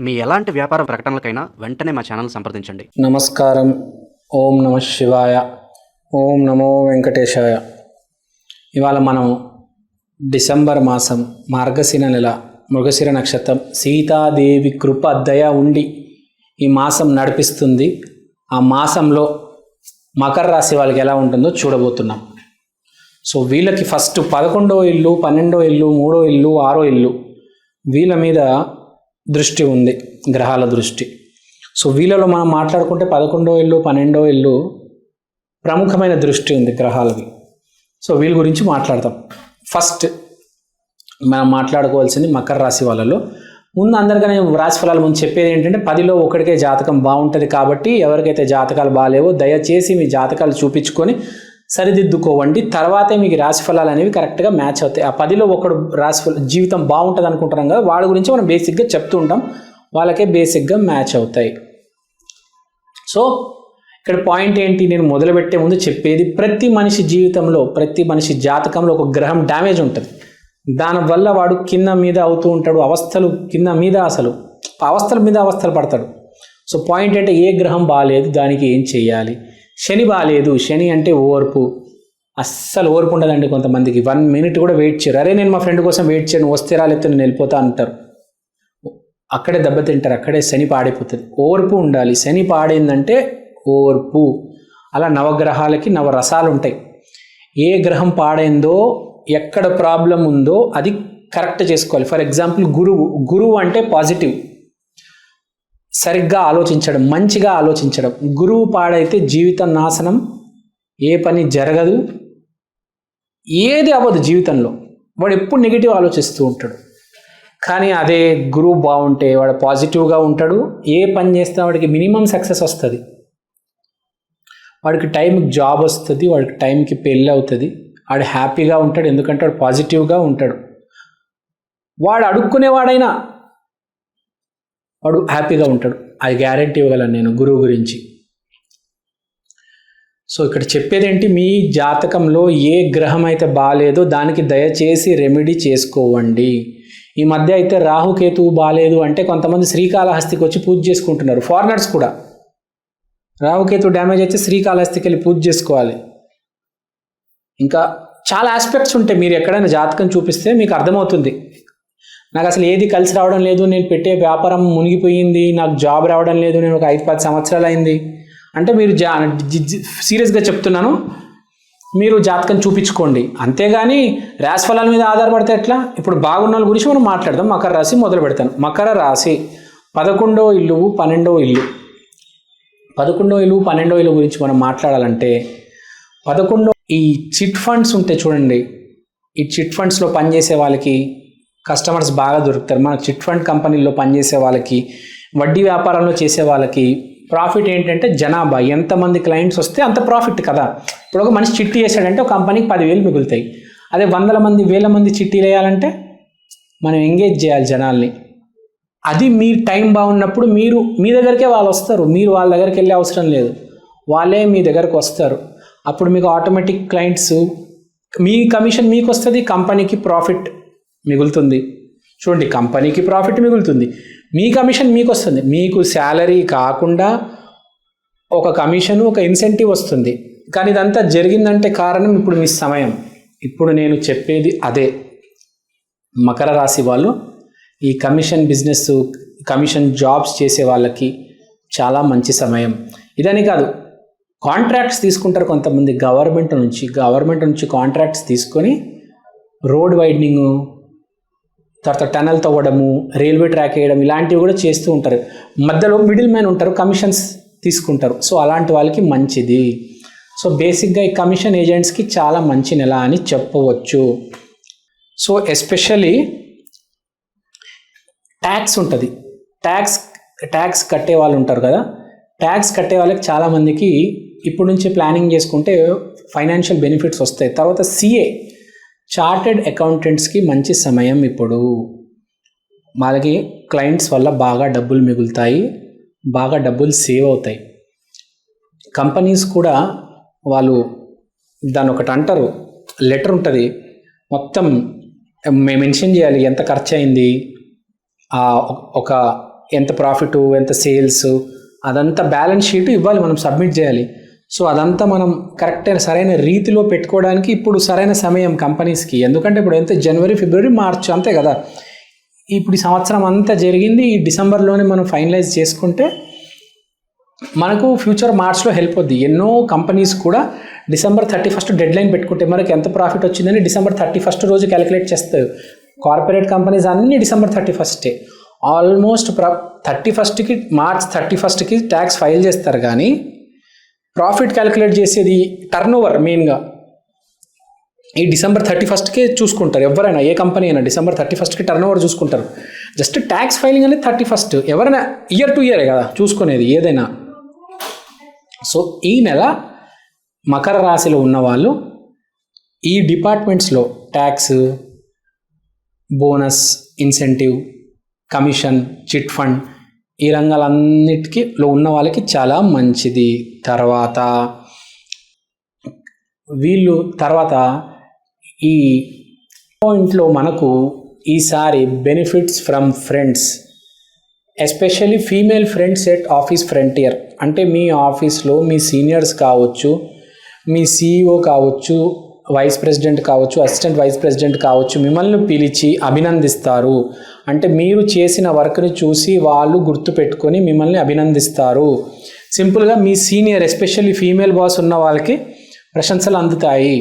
మీ ఎలాంటి వ్యాపార ప్రకటనలకైనా వెంటనే మా ఛానల్ సంప్రదించండి. నమస్కారం. ఓం నమ శివాయ. ఓం నమో వెంకటేశాయ. ఇవాళ మనం డిసెంబర్ మాసం మార్గశిర నెల మృగశిర నక్షత్రం సీతాదేవి కృప దయ ఉండి ఈ మాసం నడిపిస్తుంది. ఆ మాసంలో మకర రాశి వాళ్ళకి ఎలా ఉంటుందో చూడబోతున్నాం. సో వీళ్ళకి ఫస్ట్ 11వ ఇల్లు, 12వ ఇల్లు, 3వ ఇల్లు, 6వ ఇల్లు వీళ్ళ మీద దృష్టి ఉంది, గ్రహాల దృష్టి. సో వీళ్ళలో మనం మాట్లాడుకుంటే 11వ ఇల్లు, 12వ ఇల్లు ప్రముఖమైన దృష్టి ఉంది గ్రహాలవి. సో వీళ్ళ గురించి మాట్లాడతాం. ఫస్ట్ మనం మాట్లాడుకోవాల్సింది మకర రాశి వాళ్ళలో. ముందు అందరికీ రాశి ఫలాలు ముందు చెప్పేది ఏంటంటే 10లో ఒకటికే జాతకం బాగుంటుంది. కాబట్టి ఎవరికైతే జాతకాలు బాగాలేవో దయచేసి మీ జాతకాలు చూపించుకొని సరిదిద్దుకోవండి. తర్వాతే మీకు రాశి ఫలాలు అనేవి కరెక్ట్గా మ్యాచ్ అవుతాయి. ఆ 10లో ఒకడు జీవితం బాగుంటుంది అనుకుంటున్నాం కదా, వాళ్ళ గురించి మనం బేసిక్గా చెప్తూ ఉంటాం, వాళ్ళకే బేసిక్గా మ్యాచ్ అవుతాయి. సో ఇక్కడ పాయింట్ ఏంటి, నేను మొదలుపెట్టే ముందు చెప్పేది, ప్రతి మనిషి జీవితంలో, ప్రతి మనిషి జాతకంలో ఒక గ్రహం డ్యామేజ్ ఉంటుంది. దానివల్ల వాడు కింద మీద అవుతూ ఉంటాడు, అవస్థలు కింద మీద, అసలు అవస్థల మీద అవస్థలు పడతాడు. సో పాయింట్ అంటే ఏ గ్రహం బాగాలేదు, దానికి ఏం చేయాలి. శని బాగాలేదు, శని అంటే ఓర్పు, అస్సలు ఓర్పు ఉండదండి కొంతమందికి. 1 మినిట్ కూడా వెయిట్ చేయరు. అరే నేను మా ఫ్రెండ్ కోసం వెయిట్ చేయను, వస్తే రాలేస్తే నేను వెళ్ళిపోతా అంటారు. అక్కడే దెబ్బతింటారు, అక్కడే శని పాడైపోతుంది. ఓర్పు ఉండాలి. శని పాడైందంటే ఓర్పు. అలా నవగ్రహాలకి నవరసాలు ఉంటాయి. ఏ గ్రహం పాడైందో, ఎక్కడ ప్రాబ్లం ఉందో అది కరెక్ట్ చేసుకోవాలి. ఫర్ ఎగ్జాంపుల్ గురువు అంటే పాజిటివ్, సరిగ్గా ఆలోచించడం, మంచిగా ఆలోచించడం. గురువు పాడైతే జీవితం నాశనం, ఏ పని జరగదు, ఏది అవ్వదు జీవితంలో. వాడు ఎప్పుడు నెగిటివ్ ఆలోచిస్తూ ఉంటాడు. కానీ అదే గురువు బాగుంటే వాడు పాజిటివ్గా ఉంటాడు. ఏ పని చేస్తే వాడికి మినిమం సక్సెస్ వస్తుంది, వాడికి టైంకి జాబ్ వస్తుంది, వాడికి టైంకి పెళ్ళి అవుతుంది, వాడు హ్యాపీగా ఉంటాడు. ఎందుకంటే వాడు పాజిటివ్గా ఉంటాడు. వాడు అడుక్కునేవాడైనా వాడు హ్యాపీగా ఉంటాడు. అది గ్యారెంటీ ఇవ్వగలను నేను గురువు గురించి. సో ఇక్కడ చెప్పేది ఏంటి, మీ జాతకంలో ఏ గ్రహం అయితే బాగాలేదో దానికి దయచేసి రెమెడీ చేసుకోవండి. ఈ మధ్య అయితే రాహుకేతువు బాగాలేదు అంటే కొంతమంది శ్రీకాళహస్తికి వచ్చి పూజ చేసుకుంటున్నారు. ఫారినర్స్ కూడా రాహుకేతు డ్యామేజ్ అయితే శ్రీకాళహస్తికి వెళ్ళి పూజ చేసుకోవాలి. ఇంకా చాలా ఆస్పెక్ట్స్ ఉంటాయి. మీరు ఎక్కడైనా జాతకం చూపిస్తే మీకు అర్థమవుతుంది. నాకు అసలు ఏది కలిసి రావడం లేదు, నేను పెట్టే వ్యాపారం మునిగిపోయింది, నాకు జాబ్ రావడం లేదు, నేను ఒక 5-10 సంవత్సరాలు అయింది అంటే మీరు సీరియస్గా చెప్తున్నాను, మీరు జాతకం చూపించుకోండి. అంతేగాని రాశి ఫలాల మీద ఆధారపడితే ఎట్లా? ఇప్పుడు బాగున్న వాళ్ళ గురించి మనం మాట్లాడదాం. మకర రాశి మొదలు పెడతాను. మకర రాశి 11వ ఇల్లు, 12వ ఇల్లు. 11వ ఇల్లు, 12వ ఇల్లు గురించి మనం మాట్లాడాలంటే 11 ఈ చిట్ ఫండ్స్ ఉంటాయి చూడండి. ఈ చిట్ ఫండ్స్లో పనిచేసే వాళ్ళకి కస్టమర్స్ బాగా దొరుకుతారు. మనకు చిట్ ఫండ్ కంపెనీల్లో పనిచేసే వాళ్ళకి, వడ్డీ వ్యాపారంలో చేసే వాళ్ళకి ప్రాఫిట్ ఏంటంటే జనాభా, ఎంతమంది క్లయింట్స్ వస్తే అంత ప్రాఫిట్ కదా. ఇప్పుడు ఒక మనిషి చిట్టి వేసాడంటే ఒక కంపెనీకి 10,000 మిగులుతాయి. అదే 100 మంది 1000 మంది చిట్టీలు వేయాలంటే మనం ఎంగేజ్ చేయాలి జనాల్ని. అది మీ టైం బాగున్నప్పుడు మీరు మీ దగ్గరికే వాళ్ళు వస్తారు, మీరు వాళ్ళ దగ్గరికి వెళ్ళే అవసరం లేదు, వాళ్ళే మీ దగ్గరకు వస్తారు. అప్పుడు మీకు ఆటోమేటిక్ క్లయింట్స్, మీ కమిషన్ మీకు వస్తుంది, కంపెనీకి ప్రాఫిట్ మిగులుతుంది. చూడండి, కంపెనీకి ప్రాఫిట్ మిగులుతుంది, మీ కమిషన్ మీకు వస్తుంది. మీకు శాలరీ కాకుండా ఒక కమిషన్, ఒక ఇన్సెంటివ్ వస్తుంది. కానీ ఇదంతా జరిగిందంటే కారణం ఇప్పుడు మీ సమయం. ఇప్పుడు నేను చెప్పేది అదే. మకర రాశి వాళ్ళు ఈ కమిషన్ బిజినెస్, కమిషన్ జాబ్స్ చేసే వాళ్ళకి చాలా మంచి సమయం. ఇదని కాదు, కాంట్రాక్ట్స్ తీసుకుంటారు కొంతమంది గవర్నమెంట్ నుంచి కాంట్రాక్ట్స్ తీసుకొని రోడ్ వైడనింగ్, తర్వాత టనల్ తవ్వడము, రైల్వే ట్రాక్ వేయడం, ఇలాంటివి కూడా చేస్తూ ఉంటారు. మధ్యలో మిడిల్ మ్యాన్ ఉంటారు, కమిషన్స్ తీసుకుంటారు. సో అలాంటి వాళ్ళకి మంచిది. సో బేసిక్గా ఈ కమిషన్ ఏజెంట్స్కి చాలా మంచి నెల అని చెప్పవచ్చు. సో ఎస్పెషల్లీ ట్యాక్స్ ఉంటుంది, ట్యాక్స్ కట్టే వాళ్ళు ఉంటారు కదా, ట్యాక్స్ కట్టే వాళ్ళకి చాలామందికి ఇప్పుడు నుంచి ప్లానింగ్ చేసుకుంటే ఫైనాన్షియల్ బెనిఫిట్స్ వస్తాయి. తర్వాత సిఏ, చార్టెడ్ అకౌంటెంట్స్కి మంచి సమయం. ఇప్పుడు వాళ్ళకి క్లయింట్స్ వల్ల బాగా డబ్బులు మిగులుతాయి, బాగా డబ్బులు సేవ్ అవుతాయి. కంపెనీస్ కూడా వాళ్ళు దాన్ని ఒకటి అంటారు, లెటర్ ఉంటుంది, మొత్తం మెన్షన్ చేయాలి ఎంత ఖర్చు అయింది, ఒక ఎంత ప్రాఫిట్, ఎంత సేల్స్, అదంతా బ్యాలెన్స్ షీట్ ఇవ్వాలి, మనం సబ్మిట్ చేయాలి. సో అదంతా మనం కరెక్ట్ అయిన సరైన రీతిలో పెట్టుకోవడానికి ఇప్పుడు సరైన సమయం కంపెనీస్కి. ఎందుకంటే ఇప్పుడు ఎంత జనవరి, ఫిబ్రవరి, మార్చ్ అంతే కదా. ఇప్పుడు ఈ సంవత్సరం అంతా జరిగింది, ఈ డిసెంబర్లోనే మనం ఫైనలైజ్ చేసుకుంటే మనకు ఫ్యూచర్ మార్చ్లో హెల్ప్ అవుద్ది. ఎన్నో కంపెనీస్ కూడా డిసెంబర్ 31 డెడ్ లైన్ పెట్టుకుంటే మనకి ఎంత ప్రాఫిట్ వచ్చిందని డిసెంబర్ 31 రోజు క్యాలిక్యులేట్ చేస్తారు. కార్పొరేట్ కంపెనీస్ అన్నీ డిసెంబర్ 31 ఆల్మోస్ట్ 31కి మార్చ్ 31కి ట్యాక్స్ ఫైల్ చేస్తారు. కానీ ప్రాఫిట్ క్యాలిక్యులేట్ చేసేది టర్న్ ఓవర్ మెయిన్గా ఈ డిసెంబర్ 31కే చూసుకుంటారు. ఎవరైనా ఏ కంపెనీ అయినా డిసెంబర్ 31కి టర్న్ ఓవర్ చూసుకుంటారు. జస్ట్ ట్యాక్స్ ఫైలింగ్ అనేది 31, ఎవరైనా ఇయర్ టు ఇయరే కదా చూసుకునేది ఏదైనా. సో ఈ నెల మకర రాశిలో ఉన్నవాళ్ళు ఈ డిపార్ట్మెంట్స్లో tax, bonus, incentive, commission, chit fund ఈ రంగాలన్నిటికీలో ఉన్న వాళ్ళకి చాలా మంచిది. తర్వాత ఈ పాయింట్లో మనకు ఈసారి benefits from friends, especially female friends at office frontier. అంటే మీ ఆఫీస్లో మీ సీనియర్స్ కావచ్చు, మీ CEO కావచ్చు, వైస్ ప్రెసిడెంట్ కావచ్చు, అసిస్టెంట్ వైస్ ప్రెసిడెంట్ కావచ్చు, మిమ్మల్ని పిలిచి అభినందిస్తారు. అంటే మీరు చేసిన వర్క్ని చూసి వాళ్ళు గుర్తుపెట్టుకొని మిమ్మల్ని అభినందిస్తారు. సింపుల్గా మీ సీనియర్, ఎస్పెషల్లీ ఫీమేల్ బాస్ ఉన్న వాళ్ళకి ప్రశంసలు అందుతాయి.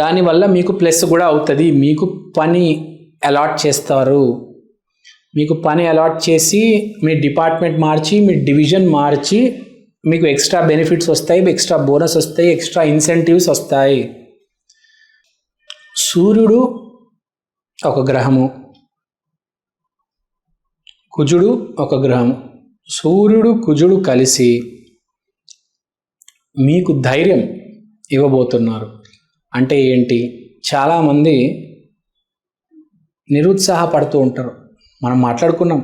దానివల్ల మీకు ప్లస్ కూడా అవుతుంది. మీకు పని అలాట్ చేస్తారు. మీకు పని అలాట్ చేసి మీ డిపార్ట్మెంట్ మార్చి, మీ డివిజన్ మార్చి మీకు ఎక్స్ట్రా బెనిఫిట్స్ వస్తాయి, ఎక్స్ట్రా బోనస్ వస్తాయి, ఎక్స్ట్రా ఇన్సెంటివ్స్ వస్తాయి. సూర్యుడు ఒక గ్రహము, కుజుడు ఒక గ్రహము. సూర్యుడు కుజుడు కలిసి మీకు ధైర్యం ఇవ్వబోతున్నారు. అంటే ఏంటి, చాలామంది నిరుత్సాహపడుతూ ఉంటారు. మనం మాట్లాడుకున్నాం,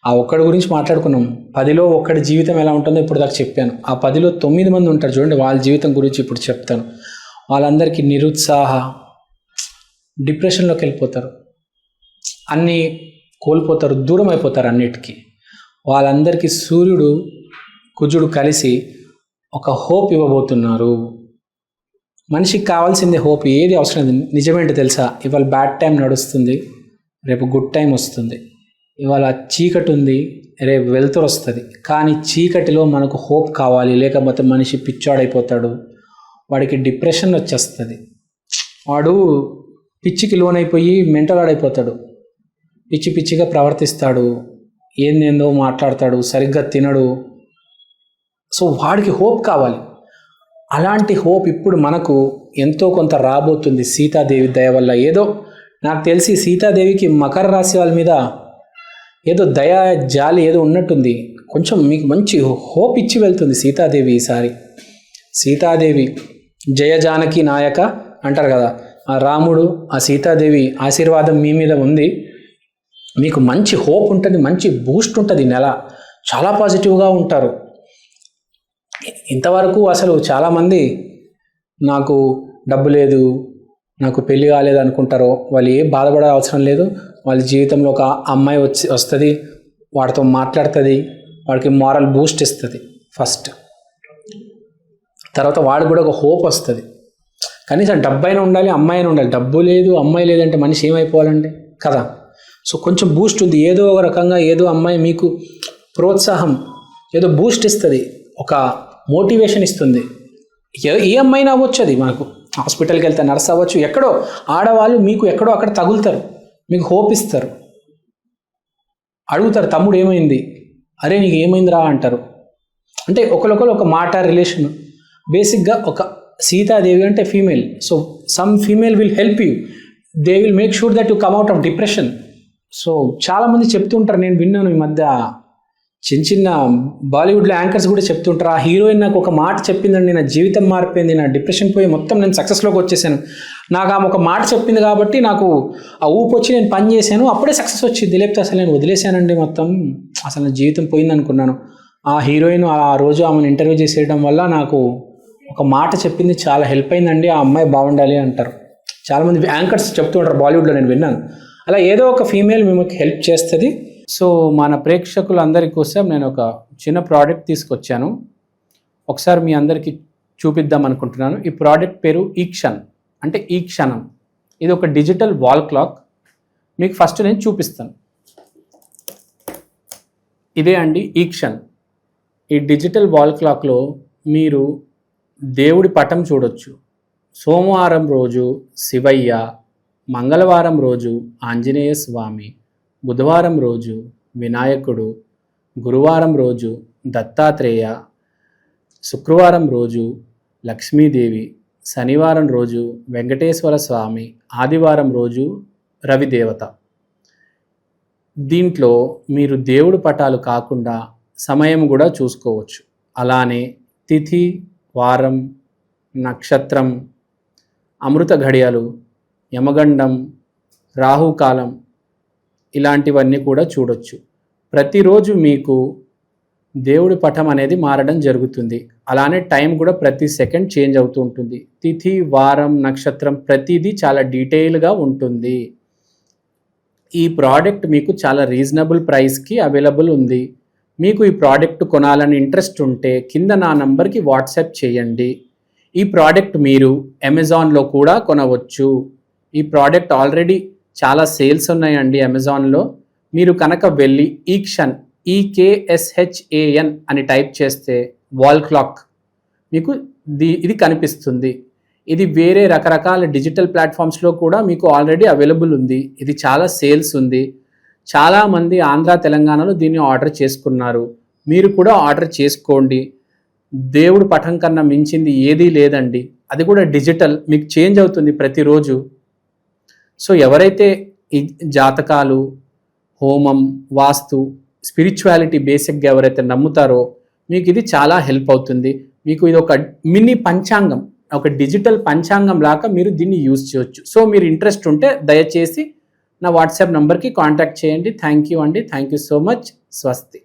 ఆ ఒక్కడి గురించి మాట్లాడుకున్నాం. 10లో ఒక్కడి జీవితం ఎలా ఉంటుందో ఇప్పుడు దాకా చెప్పాను. ఆ 10లో 9 మంది ఉంటారు చూడండి, వాళ్ళ జీవితం గురించి ఇప్పుడు చెప్తాను. వాళ్ళందరికీ నిరుత్సాహ, డిప్రెషన్లోకి వెళ్ళిపోతారు, అన్నీ కోల్పోతారు, దూరం అయిపోతారు అన్నిటికీ. వాళ్ళందరికీ సూర్యుడు కుజుడు కలిసి ఒక హోప్ ఇవ్వబోతున్నారు. మనిషికి కావాల్సింది హోప్. ఏది అవసరం లేదు. నిజమేంటి తెలుసా, ఇవాళ బ్యాడ్ టైం నడుస్తుంది, రేపు గుడ్ టైం వస్తుంది. ఇవాళ చీకటి ఉంది, రేపు వెలుతురు వస్తుంది. కానీ చీకటిలో మనకు హోప్ కావాలి, లేకపోతే మనిషి పిచ్చాడైపోతాడు, వాడికి డిప్రెషన్ వచ్చేస్తుంది, వాడు పిచ్చికి లోనైపోయి మెంటల్ ఆడైపోతాడు, పిచ్చి పిచ్చిగా ప్రవర్తిస్తాడు, ఏందేందో మాట్లాడతాడు, సరిగ్గా తినడు. సో వాడికి హోప్ కావాలి. అలాంటి హోప్ ఇప్పుడు మనకు ఎంతో కొంత రాబోతుంది సీతాదేవి దయ వల్ల. ఏదో నాకు తెలిసి సీతాదేవికి మకర రాశి వాళ్ళ మీద ఏదో దయ, జాలి ఏదో ఉన్నట్టుంది. కొంచెం మీకు మంచి హోప్ ఇచ్చి వెళ్తుంది సీతాదేవి ఈసారి. సీతాదేవి జయ జానకి నాయక అంటారు కదా, ఆ రాముడు, ఆ సీతాదేవి ఆశీర్వాదం మీ మీద ఉంది. మీకు మంచి హోప్ ఉంటుంది, మంచి బూస్ట్ ఉంటుంది. నెల చాలా పాజిటివ్గా ఉంటారు. ఇంతవరకు అసలు చాలామంది నాకు డబ్బు లేదు, నాకు పెళ్ళి కాలేదు అనుకుంటారో వాళ్ళు ఏం బాధపడే అవసరం లేదు. వాళ్ళ జీవితంలో ఒక అమ్మాయి వస్తుంది, వాడితో మాట్లాడుతుంది, వాడికి మారల్ బూస్ట్ ఇస్తుంది ఫస్ట్. తర్వాత వాడికి కూడా ఒక హోప్ వస్తుంది. కనీసం డబ్బు అయినా ఉండాలి, అమ్మాయి అయినా ఉండాలి. డబ్బు లేదు, అమ్మాయి లేదంటే మనిషి ఏమైపోవాలండి కదా. సో కొంచెం బూస్ట్ ఉంది, ఏదో ఒక రకంగా ఏదో అమ్మాయి మీకు ప్రోత్సాహం, ఏదో బూస్ట్ ఇస్తుంది, ఒక మోటివేషన్ ఇస్తుంది. ఏ అమ్మాయినా అవ్వచ్చు, అది మనకు హాస్పిటల్కి వెళ్తే నర్స్ అవ్వచ్చు, ఎక్కడో ఆడవాళ్ళు మీకు ఎక్కడో అక్కడ తగులుతారు, మీకు హోప్ ఇస్తారు, అడుగుతారు తమ్ముడు ఏమైంది, అరే నీకు ఏమైందిరా అంటారు. అంటే ఒకరికొకరు ఒక మాట, రిలేషన్. బేసిక్గా ఒక సీతాదేవి అంటే female, so some female will help you, they will make sure that you come out of depression. So చాలామంది చెప్తుంటారు, నేను విన్నాను ఈ మధ్య చిన్న చిన్న బాలీవుడ్లో యాంకర్స్ కూడా చెప్తుంటారు, ఆ హీరోయిన్ నాకు ఒక మాట చెప్పిందండి, నా జీవితం మారిపోయింది, నా డిప్రెషన్ పోయి మొత్తం నేను సక్సెస్లోకి వచ్చేసాను, నాకు ఆమె ఒక మాట చెప్పింది కాబట్టి నాకు ఆ ఊపు వచ్చి నేను పని చేశాను, అప్పుడే సక్సెస్ వచ్చింది, లేకపోతే అసలు నేను వదిలేశానండి, మొత్తం అసలు నా జీవితం పోయింది అనుకున్నాను. ఆ హీరోయిన్ ఆ రోజు ఆమెను ఇంటర్వ్యూ చేసేయడం వల్ల నాకు ఒక మాట చెప్పింది, చాలా హెల్ప్ అయిందండి, ఆ అమ్మాయి బాగుండాలి అంటారు. చాలామంది యాంకర్స్ చెప్తూ ఉంటారు బాలీవుడ్లో, నేను విన్నాను. అలా ఏదో ఒక ఫీమేల్ మిమ్మల్ని హెల్ప్ చేస్తుంది. సో మన ప్రేక్షకులందరి కోసం నేను ఒక చిన్న ప్రోడక్ట్ తీసుకొచ్చాను. ఒకసారి మీ అందరికీ చూపిద్దాం అనుకుంటున్నాను. ఈ ప్రోడక్ట్ పేరు ఈక్షన్, అంటే ఈ క్షణం. ఇది ఒక డిజిటల్ వాల్ క్లాక్. మీకు ఫస్ట్ నేను చూపిస్తాను. ఇదే అండి ఈక్షన్. ఈ డిజిటల్ వాల్ క్లాక్లో మీరు దేవుడి పటం చూడొచ్చు. సోమవారం రోజు శివయ్య, మంగళవారం రోజు ఆంజనేయ స్వామి, బుధవారం రోజు వినాయకుడు, గురువారం రోజు దత్తాత్రేయ, శుక్రవారం రోజు లక్ష్మీదేవి, శనివారం రోజు వెంకటేశ్వర స్వామి, ఆదివారం రోజు రవిదేవత. దీంట్లో మీరు దేవుడి పటాలు కాకుండా సమయం కూడా చూసుకోవచ్చు. అలానే తిథి, వారం, నక్షత్రం, అమృత ఘడియలు, యమగండం, రాహుకాలం ఇలాంటివన్నీ కూడా చూడొచ్చు. ప్రతిరోజు మీకు దేవుడి పటం అనేది మారడం జరుగుతుంది. అలానే టైం కూడా ప్రతి సెకండ్ చేంజ్ అవుతూ ఉంటుంది. తిథి, వారం, నక్షత్రం ప్రతిదీ చాలా డీటెయిల్గా ఉంటుంది. ఈ ప్రోడక్ట్ మీకు చాలా రీజనబుల్ ప్రైస్కి అవైలబుల్ ఉంది. మీకు ఈ ప్రోడక్ట్ కొనాలని ఇంట్రెస్ట్ ఉంటే కింద నా నంబర్కి వాట్సాప్ చేయండి. ఈ ప్రోడక్ట్ మీరు అమెజాన్లో కూడా కొనవచ్చు. ఈ ప్రోడక్ట్ ఆల్రెడీ చాలా సేల్స్ ఉన్నాయండి అమెజాన్లో. మీరు కనుక వెళ్ళి ఈక్షన్, EKSHAN అని టైప్ చేస్తే వాల్ క్లాక్ మీకు ఇది కనిపిస్తుంది. ఇది వేరే రకరకాల డిజిటల్ ప్లాట్ఫామ్స్లో కూడా మీకు ఆల్రెడీ అవైలబుల్ ఉంది. ఇది చాలా సేల్స్ ఉంది. చాలామంది ఆంధ్ర, తెలంగాణలో దీన్ని ఆర్డర్ చేసుకున్నారు. మీరు కూడా ఆర్డర్ చేసుకోండి. దేవుడు పటం కన్నా మించింది ఏదీ లేదండి. అది కూడా డిజిటల్, మీకు చేంజ్ అవుతుంది ప్రతిరోజు. సో ఎవరైతే ఈ జాతకాలు, హోమం, వాస్తు, స్పిరిచువాలిటీ బేసిక్గా ఎవరైతే నమ్ముతారో మీకు ఇది చాలా హెల్ప్ అవుతుంది. మీకు ఇది ఒక మినీ పంచాంగం, ఒక డిజిటల్ పంచాంగం లాగా మీరు దీన్ని యూజ్ చేయొచ్చు. సో మీరు ఇంట్రెస్ట్ ఉంటే దయచేసి నా వాట్సాప్ నంబర్కి కాంటాక్ట్ చేయండి. థ్యాంక్ యూ అండి. Thank you so much. స్వస్తి.